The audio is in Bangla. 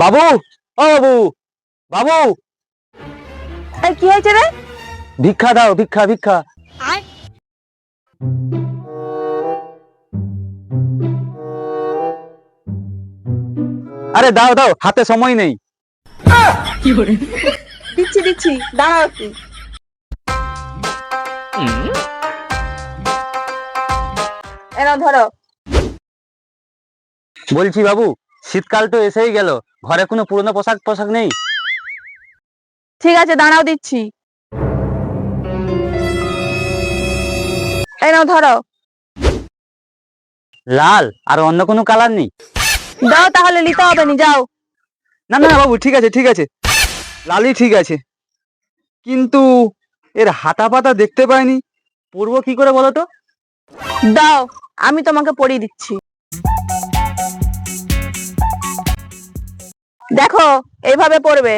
বাবু, ও বাবু, বাবু, এই কি হয়েছে রে? ভিক্ষা দাও, ভিক্ষা ভিক্ষা। আরে দাও দাও, হাতে সময় নেই। দিচ্ছি দিচ্ছি, দাঁড়াও একটু। এনাও ধরো। বলছি বাবু, শীতকাল তো এসেই গেল, ঘরে কোনো পুরনো পোশাক পোশাক নেই? ঠিক আছে, দাঁড়াও দিচ্ছি। এনাও ধরো। লাল আর অন্য কোনো কালার নেই? দাও তাহলে, নিতে হবে নি, যাও। না না বাবু, ঠিক আছে ঠিক আছে, লালই ঠিক আছে। কিন্তু এর হাতা পাতা দেখতে পাইনি, পরবো কি করে বলো তো? দাও, আমি তোমাকে পরিয়ে দিচ্ছি। দেখো, এইভাবে পড়বে।